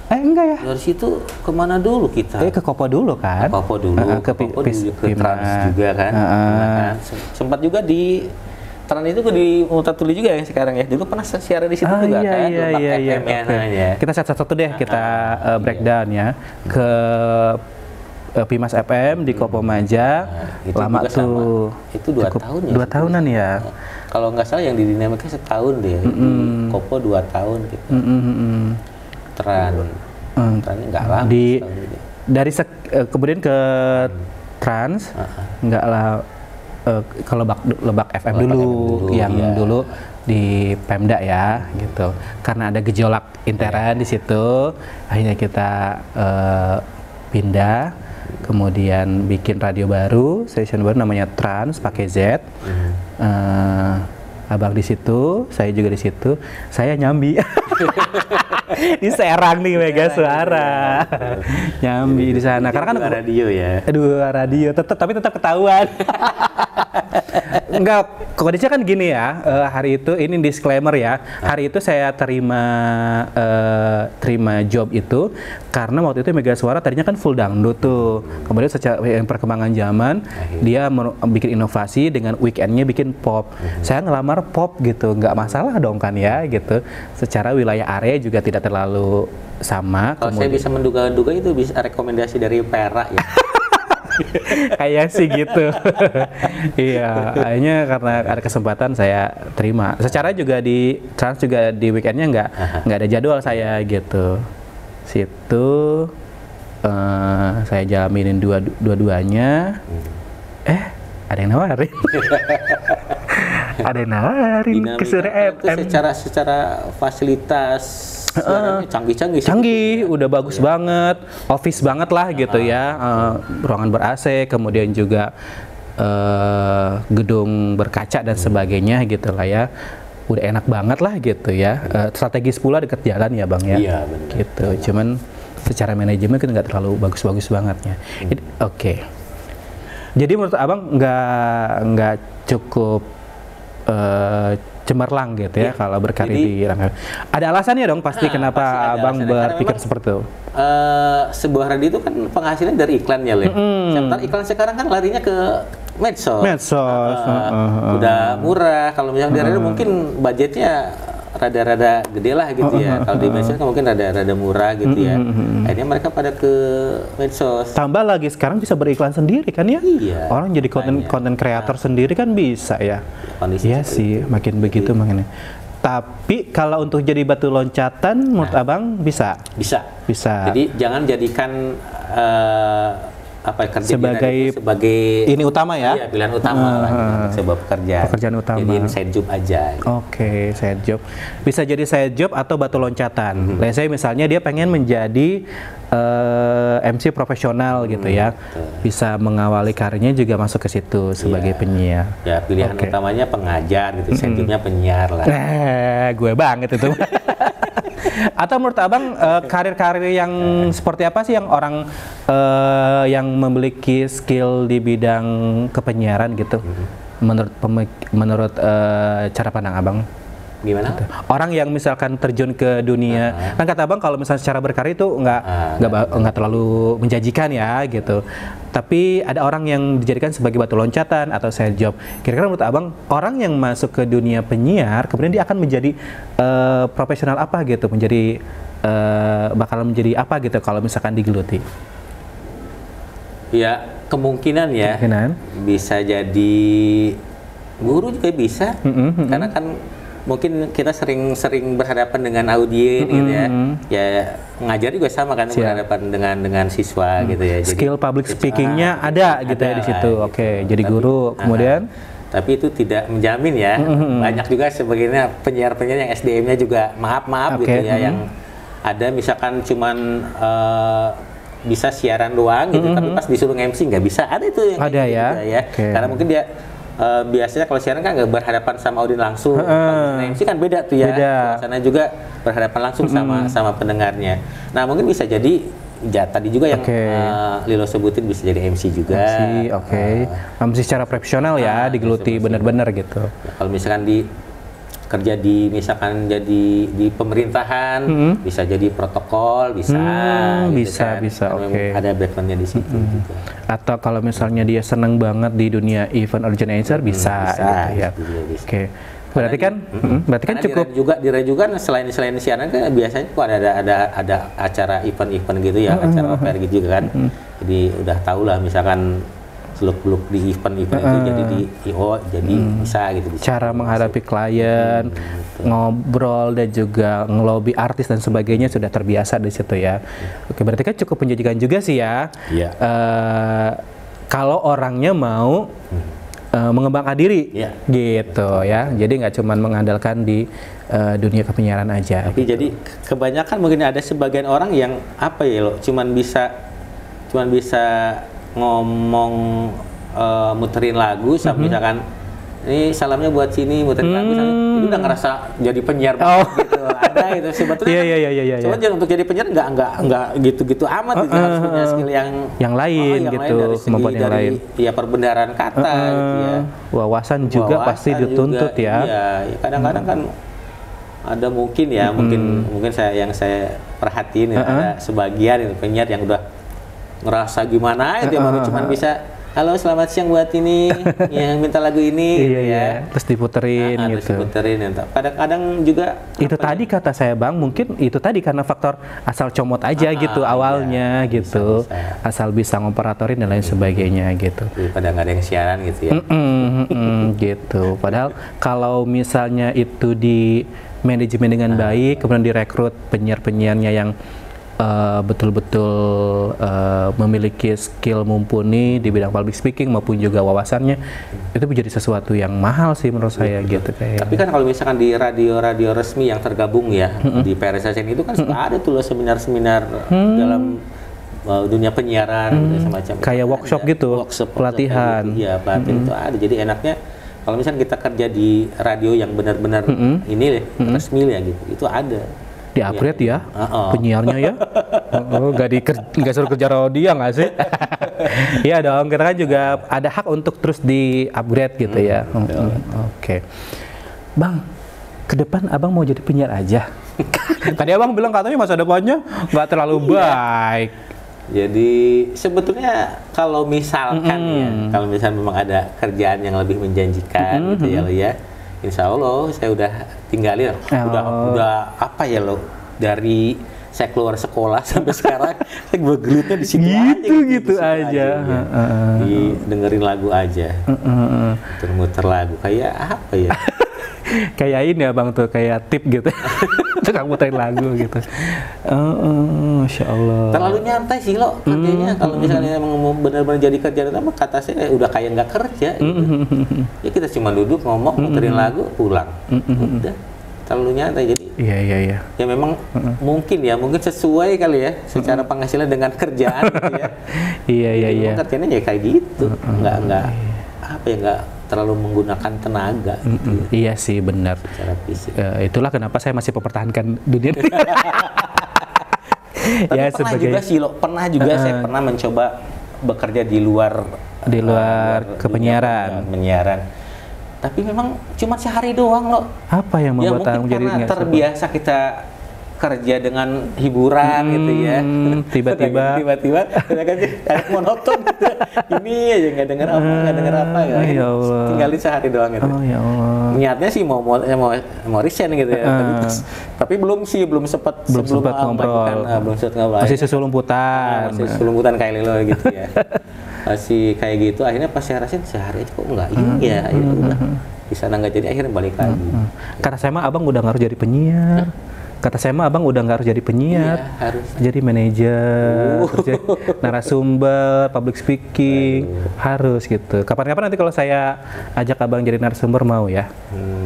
Enggak ya. Dari situ kemana dulu kita? Ke Kopo dulu kan? Kopo dulu. Ke Trans juga kan. Sempat juga di Trans itu di Mutatuli juga ya sekarang ya. Dulu pernah siaran di situ juga kan. Iya. Kita satu-satu deh kita breakdown ya ke Pimas FM di Kopo Maja. Lama tuh. Itu 2 tahun ya. 2 tahunan ya. Kalau nggak salah yang di Dinamika setahun deh. Kopo 2 tahun gitu. Trans nggak lama. Dari kemudian ke Trans nggak lah. Ke Lebak FM dulu yang dulu di Pemda ya gitu. Karena ada gejolak intern di situ, akhirnya kita pindah, kemudian bikin radio baru, station baru namanya Trans pakai Z. Abang di situ, saya juga di situ. Saya nyambi di Serang nih Mega Suara. Nyambi di sana karena kan radio ya. Radio tapi tetap ketahuan. Enggak, kondisinya kan gini ya. Hari itu ini disclaimer ya. Hari itu saya terima job itu karena waktu itu Mega Suara tadinya kan full dangdut tuh. Kemudian secara perkembangan zaman dia bikin inovasi dengan weekendnya bikin pop. Saya ngelamar pop gitu, nggak masalah dong kan ya gitu. Secara wilayah area juga tidak terlalu sama. Kalau saya bisa menduga-duga itu bisa rekomendasi dari Perak ya. Kayak sih gitu. Iya, akhirnya karena ada kesempatan saya terima. Secara juga di Trans juga di weekendnya nggak ada jadwal saya gitu. Situ saya jalanin dua-duanya. Ada yang nawarin. Ada yang nawarin ke Suara FM. Secara fasilitas canggih, udah bagus banget, office banget lah gitu ya, ruangan ber-AC, kemudian juga gedung berkaca dan sebagainya gitu lah ya, udah enak banget lah gitu ya, strategis pula deket jalan ya bang ya, iya, bener. Gitu, cuman secara manajemen kan nggak terlalu bagus-bagus bangetnya. Oke. Jadi menurut abang nggak cukup cemerlang gitu ya kalau berkarir di Rangga. Ada alasannya dong pasti kenapa abang berpikir seperti itu. Sebuah radio itu kan penghasilan dari iklannya loh. Sementara iklan sekarang kan larinya ke medsos. Udah murah. Kalau misalnya di radio mungkin budgetnya rada-rada gede lah gitu ya. Kalau di medsos kan mungkin rada-rada murah gitu ya. Akhirnya mereka pada ke medsos. Tambah lagi sekarang bisa beriklan sendiri kan ya? Iya. Orang jadi konten kreator sendiri kan bisa ya. Iya sih, makin begitu makin. Tapi kalau untuk jadi batu loncatan, menurut abang bisa? Bisa. Bisa. Jadi jangan jadikan apa ya, kerja sebagai ini utama ya? Iya, pilihan utama lah, sebuah pekerjaan utama. Jadi side job aja. Gitu. Oke, side job. Bisa jadi side job atau batu loncatan. Let's say misalnya dia pengen menjadi MC profesional gitu ya. Bisa mengawali karirnya juga masuk ke situ sebagai penyiar. Ya, pilihan utamanya pengajar gitu, side jobnya penyiar lah. Gue banget itu. Atau menurut abang karir-karir yang seperti apa sih yang orang yang memiliki skill di bidang kepenyiaran gitu? Menurut cara pandang abang? Gimana? Gitu. Orang yang misalkan terjun ke dunia, kan kata abang kalau misalnya secara berkarir itu nggak terlalu menjanjikan ya gitu. Tapi ada orang yang dijadikan sebagai batu loncatan atau side job. Kira-kira menurut abang orang yang masuk ke dunia penyiar, kemudian dia akan menjadi profesional apa gitu, bakalan menjadi apa gitu kalau misalkan digeluti? Ya kemungkinan ya. Bisa jadi guru juga bisa, karena kan mungkin kita sering berhadapan dengan audien gitu ya. Ya ngajar juga sama kan, berhadapan dengan siswa gitu ya. Jadi skill public speakingnya ada gitu ya di situ. Oke, jadi guru kemudian. Tapi itu tidak menjamin ya. Banyak juga sebagainya penyiar-penyiar yang SDM-nya juga maaf gitu ya, yang ada misalkan cuman bisa siaran doang gitu, tapi pas disuruh MC nggak bisa. Ada itu yang ada ya. Gitu ya. Karena mungkin dia biasanya kalau siaran kan nggak berhadapan sama audien langsung, MC kan beda tuh ya. Sana juga berhadapan langsung sama pendengarnya. Nah mungkin bisa jadi tadi juga yang Lilo sebutin, bisa jadi MC juga. MC secara profesional ya, digeluti benar-benar gitu. Kalau misalkan kerja misalkan jadi di pemerintahan, bisa jadi protokol, bisa ada backgroundnya di situ juga. Atau kalau misalnya dia senang banget di dunia event organizer, bisa gitu ya. Berarti kan cukup di radio juga selain siaran kan biasanya kok ada acara event-event gitu ya, acara fair gitu juga kan. Jadi udah tahu lah misalkan seluk-beluk di event-event itu jadi di IO, jadi bisa gitu. Cara menghadapi klien, ngobrol dan juga ngelobi artis dan sebagainya sudah terbiasa di situ ya. Oke, berarti kan cukup menjanjikan juga sih ya. Kalau orangnya mau mengembangkan diri gitu ya. Jadi nggak cuma mengandalkan di dunia kepenyiaran aja. Tapi jadi kebanyakan mungkin ada sebagian orang yang apa ya lo, cuman bisa ngomong muterin lagu, misalkan ini salamnya buat sini, muterin lagu, itu udah ngerasa jadi penyiar gitu. Ada itu sebetulnya. Cuma untuk jadi penyiar nggak gitu-gitu amat, gitu. Harus punya skill yang lain gitu, kemampuan yang lain. Ya perbendaharaan kata gitu ya. Wawasan juga pasti dituntut ya. Iya, kadang-kadang kan ada mungkin saya perhatiin ada sebagian penyiar yang udah ngerasa gimana itu baru cuma bisa halo selamat siang buat ini yang minta lagu ini terus diputerin gitu. Kadang-kadang juga itu tadi kata saya Bang, mungkin itu tadi karena faktor asal comot aja gitu awalnya gitu, asal bisa ngoperatorin dan lain sebagainya gitu. Pada nggak ada yang siaran gitu ya. Gitu. Padahal kalau misalnya itu di manajemen dengan baik, kemudian direkrut penyiar-penyiarnya yang betul-betul memiliki skill mumpuni di bidang public speaking maupun juga wawasannya, itu menjadi sesuatu yang mahal sih menurut saya gitu. Tapi kan kalau misalkan di radio-radio resmi yang tergabung ya di PRSSN itu kan sudah ada tuh seminar-seminar dalam dunia penyiaran semacam kayak workshop gitu, pelatihan. Iya, pelatihan itu ada. Jadi enaknya kalau misalnya kita kerja di radio yang benar-benar ini resmi ya gitu, itu ada. Di-upgrade ya, penyiarnya ya. Nggak suruh kerja radio nggak sih? Iya dong, kita kan juga ada hak untuk terus di-upgrade gitu ya. Oke. Bang, ke depan abang mau jadi penyiar aja? Tadi abang bilang katanya masa depannya nggak terlalu baik. Jadi sebetulnya kalau misalkan kalau misalnya memang ada kerjaan yang lebih menjanjikan gitu ya lo ya, insya Allah saya udah tinggalin, udah apa ya lo, dari saya keluar sekolah sampai sekarang saya bergelutnya di situ gitu aja. Di dengerin lagu aja, muter-muter lagu kayak apa ya? Kayak ini ya bang tuh, kayak tip gitu. Tukang muterin lagu gitu. Masya Allah. Terlalu nyantai sih lo kerjanya. Kalau misalnya emang mau benar-benar jadi kerjaan apa, kata saya udah kayak nggak kerja. Gitu. Ya kita cuma duduk ngomong, muterin lagu, pulang. Udah. Terlalu nyantai jadi. Iya. Ya memang mungkin sesuai kali ya secara penghasilan dengan kerjaan gitu ya. Iya. Kerjanya ya kayak gitu. Nggak terlalu menggunakan tenaga gitu ya. Iya sih benar. Secara fisik. Itulah kenapa saya masih mempertahankan dunia. Tapi Ya, pernah juga sih lo, saya pernah mencoba bekerja di luar kepenyiaran. Menyiaran. Tapi memang cuma sehari doang lo. Apa yang Ya membuat mungkin jadi karena nggak terbiasa kita kerja dengan hiburan gitu ya. Tiba-tiba kayak monoton gitu. Ini aja nggak dengar apa ya. Ya Allah. Tinggalin sehari doang gitu. Oh ya Allah. Niatnya sih mau resign gitu ya. Tapi belum sempat ngobrol. Belum sempat ngobrol. Masih sesulumputan. Masih sesulumputan kayak Lilo gitu ya. Masih kayak gitu, akhirnya pas saya rasain sehari aja kok enggak ya udah di sana nggak jadi, akhirnya balik lagi. Kata saya mah abang udah nggak harus jadi penyiar. Kata saya mah abang udah nggak harus jadi penyiar, harus jadi manajer, jadi narasumber, public speaking, harus gitu. Kapan-kapan nanti kalau saya ajak abang jadi narasumber mau ya?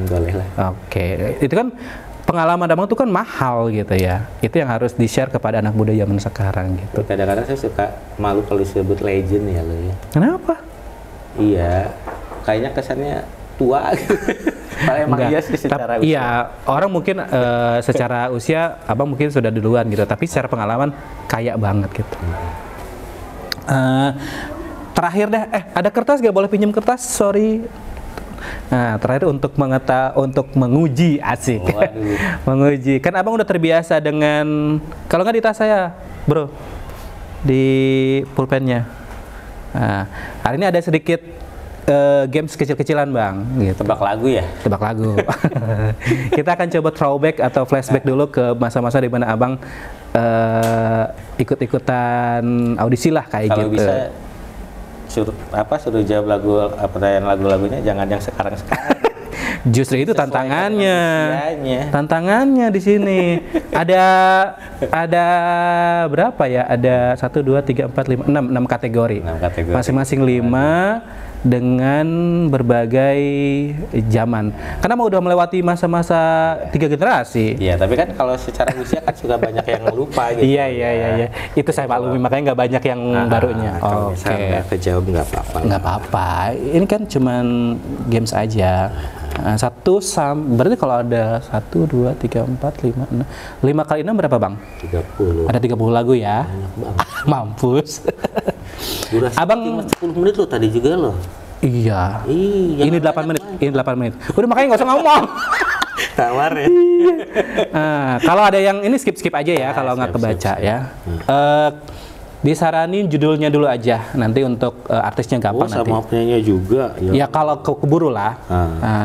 Boleh lah. Oke. Itu kan pengalaman abang tuh kan mahal gitu ya. Itu yang harus di-share kepada anak muda zaman sekarang gitu. Kadang-kadang saya suka malu kalau disebut legend ya lo ya. Kenapa? Iya, kayaknya kesannya tua. Kalau emang iya sih secara usia. Iya, orang mungkin secara usia abang mungkin sudah duluan gitu, tapi secara pengalaman kayak banget gitu. Terakhir deh, ada kertas gak? Boleh pinjam kertas? Sorry. Nah, terakhir untuk menguji asik. Menguji. Kan abang udah terbiasa dengan, kalau nggak di tas saya, bro, di pulpennya. Nah, hari ini ada sedikit games kecil-kecilan bang. Gitu. Tebak lagu ya? Tebak lagu. Kita akan coba throwback atau flashback dulu ke masa-masa di mana abang ikut-ikutan audisi lah kayak kalau gitu. Bisa suruh jawab pertanyaan lagu-lagunya, jangan yang sekarang. Justru itu tantangannya di sini. ada berapa ya? Ada 1, 2, 3, 4, 5, 6 kategori. Masing-masing 5 dengan berbagai zaman. Karena mau udah melewati masa-masa 3 generasi. Iya, tapi kan kalau secara usia kan sudah banyak yang lupa gitu. Iya. Itu saya maklumi, makanya nggak banyak yang barunya. Oke. Kejawab nggak apa-apa. Nggak apa-apa. Ini kan cuman games aja. Berarti kalau ada 1, 2, 3, 4, 5, 6. 5 kali 6 berapa bang? 30. Ada 30 lagu ya? Mampus. Durasi abang 10 menit lo tadi juga lo. Iya. Ini 8 menit. Udah makanya nggak usah ngomong. Tawar ya. Kalau ada yang ini skip aja ya kalau nggak kebaca ya. Disaranin judulnya dulu aja, nanti untuk artisnya gampang nanti. Sama penyanyi juga. Ya kalau keburu lah,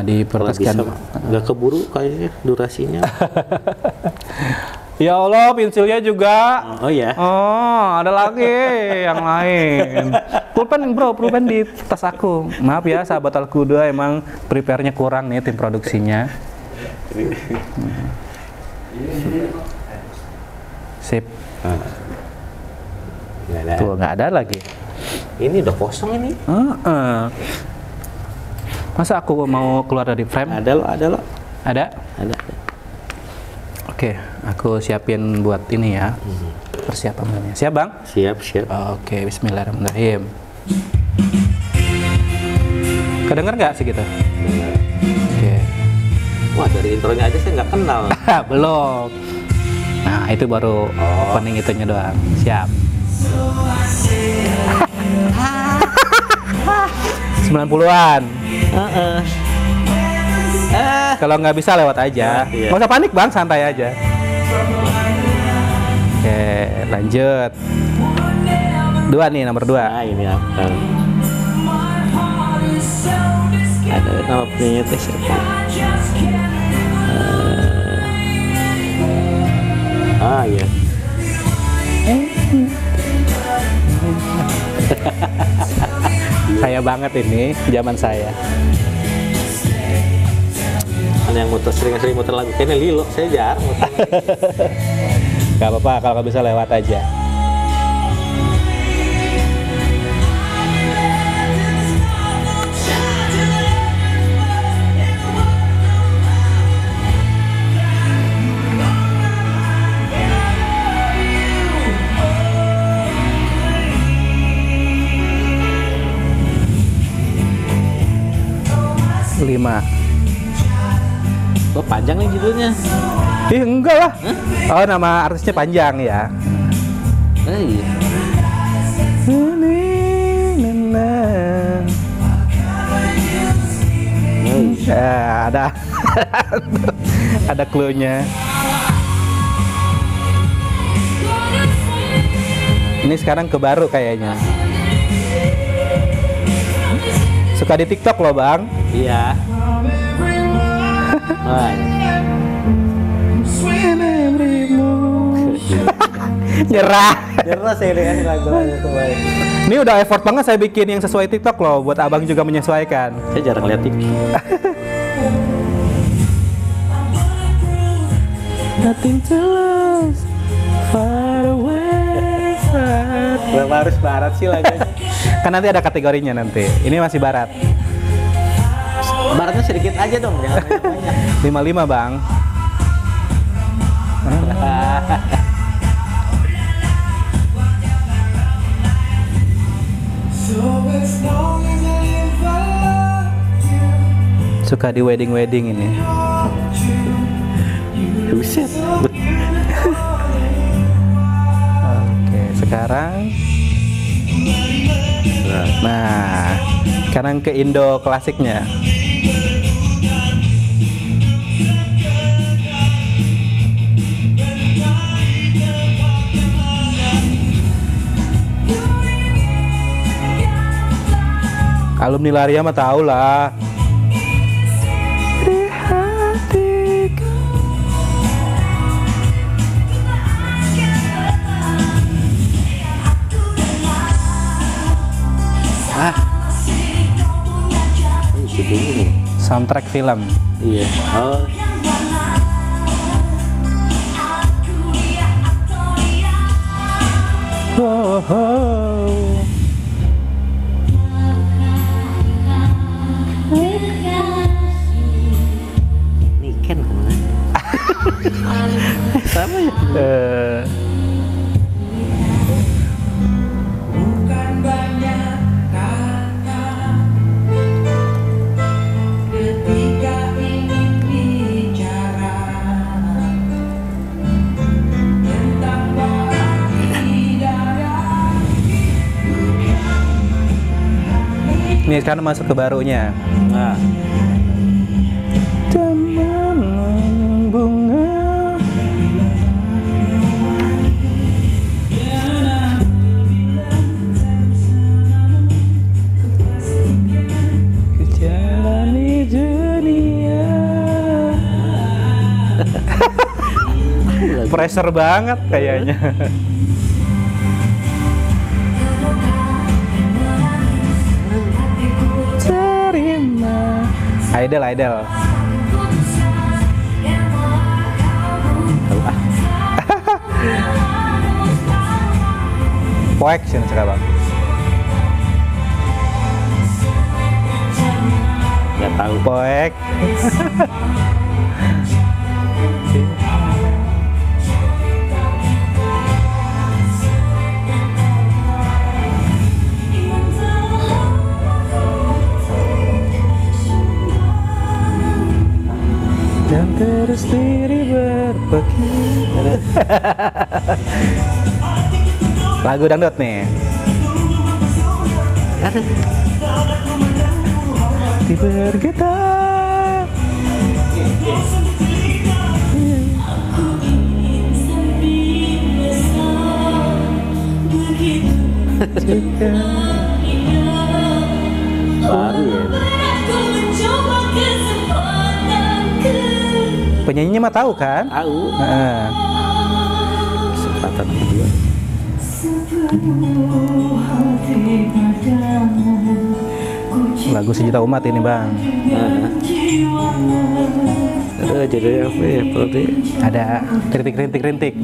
diprioritaskan. Nggak keburu kayaknya durasinya. Ya Allah, pensilnya juga. Oh ya. Oh, ada lagi yang lain. Pulpen di tas aku. Maaf ya, sahabat Al-Quda, emang prepare-nya kurang nih tim produksinya. Sip. Tuh, nggak ada lagi. Ini udah kosong ini. Masa aku mau keluar dari frame? Ada lo. Ada. Oke, aku siapin buat ini ya. Persiapannya. Siap, Bang? Siap. Oke, bismillahirrahmanirrahim. Kedengar nggak sih gitu? Oke. Wah, dari intronya aja saya nggak kenal. Belum. Nah, itu baru opening itunya doang. Siap. 90-an. Kalau nggak bisa lewat aja. Nggak usah panik bang, santai aja. Oke, lanjut. 2 nih, nomor 2. Nah, ini apa? Ada nama penyanyi teh siapa? Ya. Saya banget ini, zaman saya. yang sering muter lagu kayaknya Lilo, saya jarang muter. Gak apa-apa kalau bisa lewat aja. Lima. Oh, panjang nih judulnya. Ih, enggak lah. Oh, nama artisnya panjang ya. Iya. Ya, ada ada clue-nya. Ini sekarang ke baru kayaknya. Suka di TikTok loh, Bang. Iya. Nyerah. Nyerah saya dengan lagu-lagu kemarin. Ini udah effort banget saya bikin yang sesuai TikTok loh, buat abang juga menyesuaikan. Saya jarang lihat TikTok. Nothing to lose, far away. Kenapa harus barat sih lagunya? Kan nanti ada kategorinya nanti. Ini masih barat. Baratnya sedikit aja dong, jangan banyak. 55 bang. Suka di wedding ini. Buset. Oke, sekarang. Nah, sekarang ke Indo klasiknya. Alumni Laria mah tahu lah. Ini soundtrack film. Iya. Oh. Oh, oh. Ini Ken kemana? Sama ya? Bukan banyak kata ketika ingin bicara tentang arti dada. Ini sekarang masuk ke barunya. Nah. Taman bunga. Jalani dunia. Pressure banget kayaknya. Terima. Idol. Poek sih sekarang. Nggak tahu. Poek. Dan terus diri berpikir. Lagu dangdut nih. Bergetar. Baru ya. Penyanyinya mah tahu kan? Tahu. Nah. Kesempatan kedua. Lagu sejuta umat ini bang. Nah. Judulnya apa ya? Ada rintik-rintik.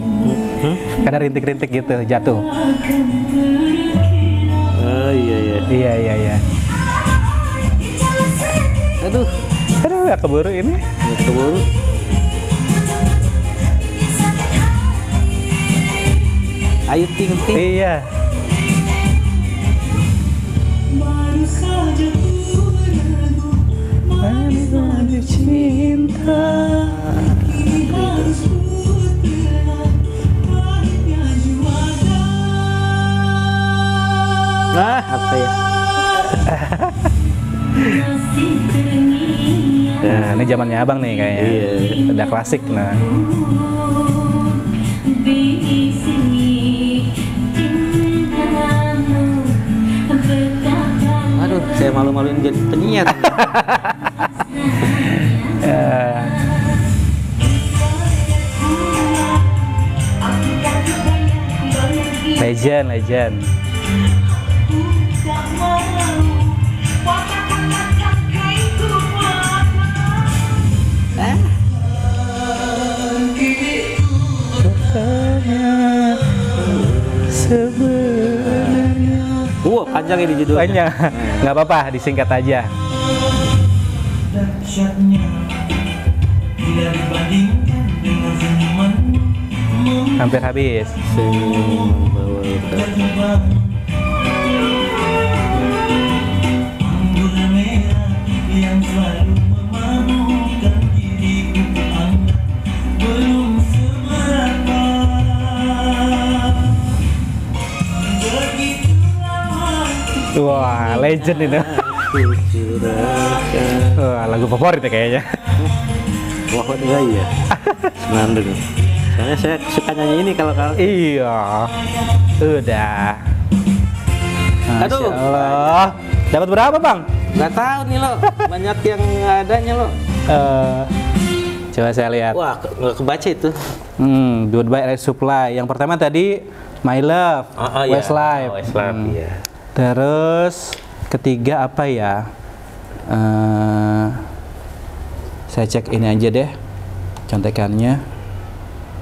Ada rintik-rintik gitu jatuh. Oh iya. Iya. Aduh, Nggak keburu ini. keburu. Ayo ting. Iya. Baru saja ku menunggu, Manis cinta. kini harus ku telan pahitnya juara. Nah, apa ya? Nah, ini zamannya abang nih kayaknya. Iya. Udah klasik nah. Aduh, saya malu-maluin jadi penyiar. Eh, legend. Sebenarnya Panjang ini judulnya. banyak. Nggak apa-apa, disingkat aja. Dahsyatnya bila dibandingkan dengan senyumanmu, Hampir habis. terbang anggur merah yang selalu memalukan diriku anggap belum seberapa. Begitu lama Wah, legend itu. Wah, lagu favorit ya kayaknya. Wah, enggak ya. Senandung. Soalnya saya suka nyanyi ini kalau Iya. Udah. Masya Aduh. Allah. Dapat berapa, Bang? nggak tahu nih lo. Banyak yang adanya lo. Coba saya lihat. Wah, nggak kebaca itu. Goodbye Air Supply. Yang pertama tadi My Love, Iya. Westlife. Oh, Westlife, iya. Terus ketiga apa ya? Saya cek ini aja deh, contekannya.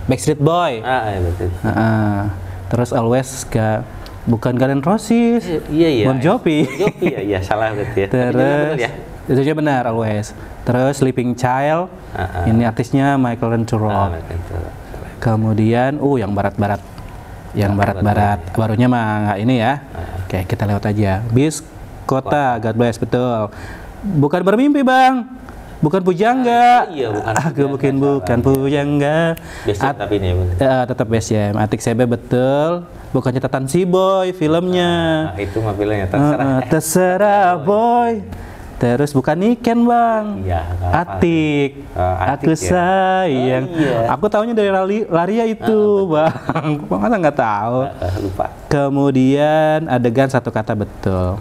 Backstreet Boy. Iya betul. Terus Always bukan Guns N' Roses. Iya. Bon Jovi. Bon Jovi ya, salah berarti ya. Tapi Terus benar ya. itu aja benar Always. Terus Sleeping Child. Ini artisnya Michael Renturok. Betul. Kemudian yang barat-barat. Yang barat-barat barunya mah nggak ini ya. Oke, kita lewat aja. Bis Kota, God Bless, betul. Bukan bermimpi, Bang. Bukan pujangga. Iya, bukan Aku bukan pujangga. Biasa tapi ini ya benar. Tetap best ya. Atik CB betul. Bukan catatan si Boy filmnya. Nah, itu mah bilangnya terserah. Terserah Boy. Terus bukan Niken, Bang. Iya, nggak apa. Atik. Atik Aku ya. sayang. Oh, iya. Aku taunya dari Laria itu, Bang. Masa nggak tahu? Lupa. Kemudian adegan satu kata betul.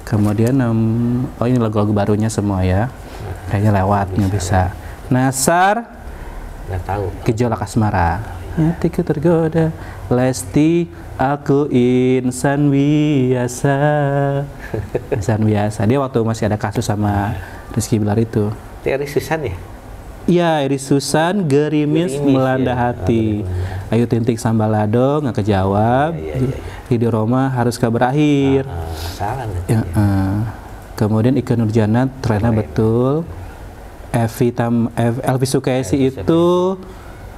Kemudian ini lagu-lagu barunya semua ya. Kayaknya lewat nggak bisa. Nasar, Nggak tahu. Gejolak Asmara. Hatiku tergoda. Lesti, aku insan biasa. Insan biasa. Dia waktu masih ada kasus sama Rizky Bilar itu. Teori Susan ya? Iya, Iris Susan, gerimis melanda ya. hati. Ayu Tintik Sambalado nggak kejawab. Ridho Roma haruskah berakhir. Salah nih. Ya, kemudian Ikke Nurjana trennya betul. Elvi Sukaisi itu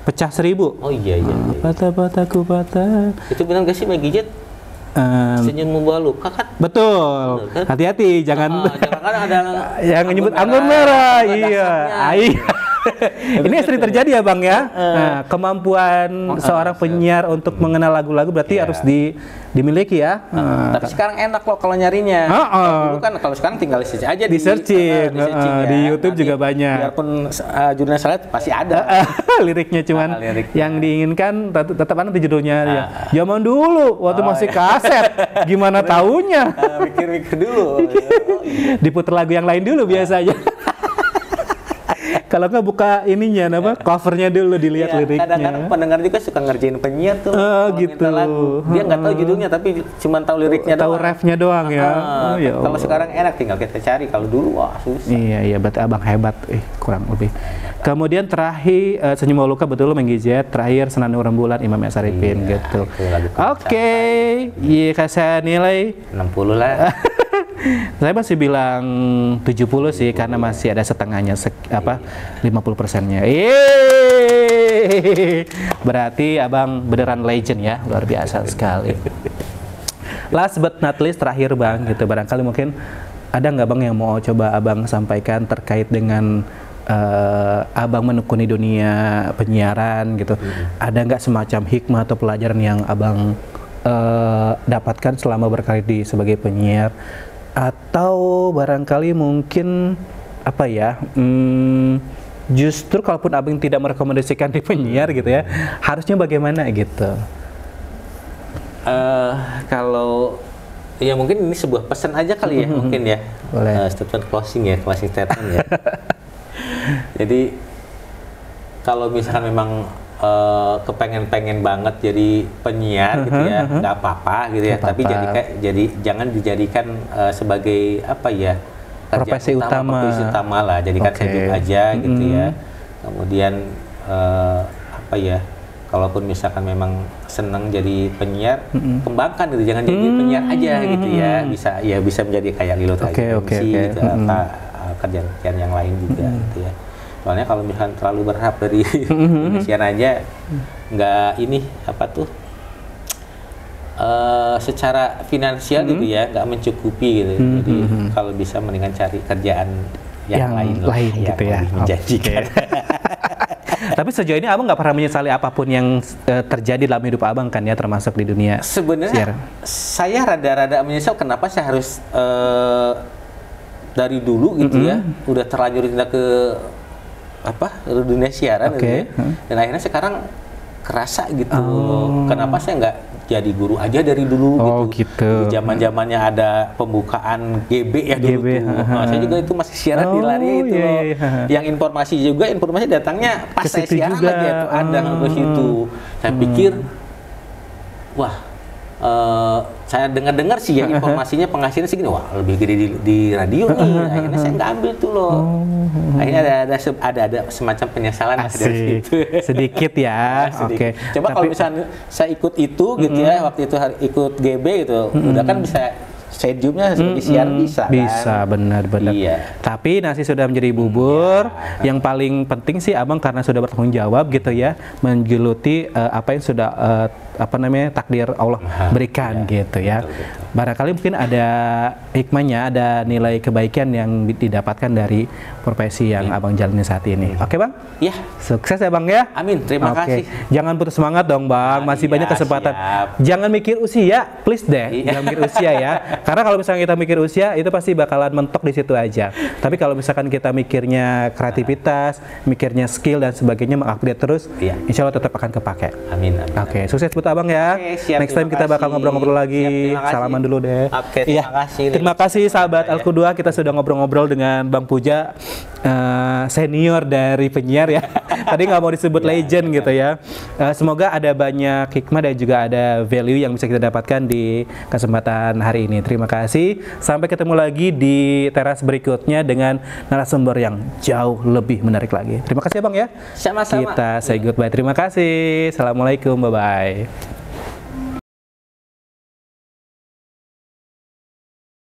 pecah 1000. Oh iya. Patah-patahku patah. Itu benar gak sih Maggie Jet? Senyum membawa luka kan? Betul. Betul kan? Hati-hati, jangan Jangan kan ada yang nyebut anggur merah. ada Iya. dasarnya. Ini sering terjadi ya, Bang ya. Nah, kemampuan seorang penyiar untuk mengenal lagu-lagu berarti harus dimiliki ya. Tapi sekarang enak loh kalau nyarinya. Dulu kan kalau sekarang tinggal search aja Di searching, ya. di YouTube Nanti juga banyak. Biarpun jurnal salah pasti ada. Liriknya cuman liriknya. yang diinginkan tetap nanti judulnya ya. Zaman dulu waktu masih kaset, gimana taunya? Mikir-mikir dulu. Diputar lagu yang lain dulu biasanya. Kalau nggak buka ininya, apa covernya dulu dilihat Iya, liriknya. kadang-kadang pendengar juga suka ngerjain penyiar tuh. Oh, kalau gitu. minta lagu. Dia nggak tahu judulnya tapi cuma tahu liriknya Tahu doang. refnya doang ya. Oh, ya Kalau Allah. sekarang enak tinggal kita cari. Kalau dulu wah susah. Iya, berarti abang hebat, kurang lebih. Kemudian terakhir Senyum Luka betul menggijat, terakhir Senandung Rembulan Imam S. Arifin Iya, gitu. itu lagu kebangsaan. Oke, iya kasih nilai 60 lah. saya masih bilang 70 sih karena masih ada setengahnya 50%-nya. Berarti abang beneran legend ya, luar biasa sekali. Last but not least terakhir bang, gitu barangkali mungkin ada nggak bang yang mau coba abang sampaikan terkait dengan abang menekuni dunia penyiaran gitu. Ada nggak semacam hikmah atau pelajaran yang abang dapatkan selama berkarir sebagai penyiar, atau barangkali mungkin apa ya, justru kalaupun abang tidak merekomendasikan di penyiar gitu ya, harusnya bagaimana gitu? Kalau ya mungkin ini sebuah pesan aja kali ya, mungkin ya. Boleh. Statement closing ya, closing statement ya. Jadi kalau misalkan memang kepengen banget jadi penyiar gitu ya, nggak apa-apa gitu ya. Nggak Tapi apa-apa. jangan dijadikan sebagai apa ya, kerjaan Profesi utama. profesi utama lah. Jadikan Oke. hidup aja gitu ya. Kemudian apa ya? Kalaupun misalkan memang senang jadi penyiar, kembangkan gitu, jangan jadi penyiar aja gitu ya. Bisa menjadi kayak Lilo Oke. gitu, apa kerjaan yang lain juga gitu ya. Soalnya kalau misalkan terlalu berharap dari Indonesian aja, nggak ini apa tuh, secara finansial gitu ya, nggak mencukupi gitu. Jadi kalau bisa mendingan cari kerjaan yang lain lah, yang gitu ya. lebih menjanjikan. Tapi sejauh ini abang nggak pernah menyesali apapun yang terjadi dalam hidup abang kan ya, termasuk di dunia Sebenarnya siaran. saya rada-rada menyesal kenapa saya harus dari dulu gitu ya, udah terlanjur cinta ke dunia siaran gitu ya. Dan akhirnya sekarang kerasa gitu loh. Kenapa saya nggak jadi guru aja dari dulu gitu. Di zaman-zamannya ada pembukaan GB ya dulu GB, tuh. Nah, saya juga itu masih siaran di lari itu iya, loh. iya. Yang informasi datangnya pas Ke saya situ siaran juga. aja tuh ada ke situ. Saya pikir wah, saya dengar sih ya informasinya penghasilan segini, wah lebih gede di radio nih. Akhirnya saya nggak ambil tuh loh. Akhirnya ada semacam penyesalan dari Asik. situ. Sedikit ya. Oke. Coba kalau misalnya saya ikut itu gitu ya, waktu itu ikut GB gitu, udah kan bisa schedule-nya sebagai siaran bisa Bisa, kan? benar-benar. Iya. Tapi nasi sudah menjadi bubur. Yang paling penting sih abang karena sudah bertanggung jawab gitu ya, menggeluti apa yang sudah takdir Allah berikan gitu ya. Betul. Barangkali mungkin ada hikmahnya, ada nilai kebaikan yang didapatkan dari profesi yang abang jalani saat ini. Oke bang? Ya, Sukses ya bang ya. amin. Terima Oke. kasih. Jangan putus semangat dong bang, masih Iya, banyak kesempatan. siap. Jangan mikir usia, please deh. Iya. Jangan mikir usia ya. Karena kalau misalnya kita mikir usia, itu pasti bakalan mentok di situ aja. Tapi kalau misalkan kita mikirnya kreativitas, mikirnya skill dan sebagainya, mengupgrade terus, Iya. insya Allah tetap akan kepake. Amin. Oke, sukses buat abang ya. Oke, siap, Next time terima kita bakal kasih. ngobrol-ngobrol lagi. Siap, terima kasih. Salaman dulu deh. Oke, Iya. terima kasih. Terima kasih sahabat Al-Qudwa, kita sudah ngobrol-ngobrol dengan Bang Puja, senior dari penyiar ya. Tadi nggak mau disebut legend gitu ya. Semoga ada banyak hikmah dan juga ada value yang bisa kita dapatkan di kesempatan hari ini. Terima kasih. Sampai ketemu lagi di teras berikutnya dengan narasumber yang jauh lebih menarik lagi. Terima kasih ya Bang ya. Sama-sama. Kita say goodbye. Terima kasih. Assalamualaikum. Bye-bye.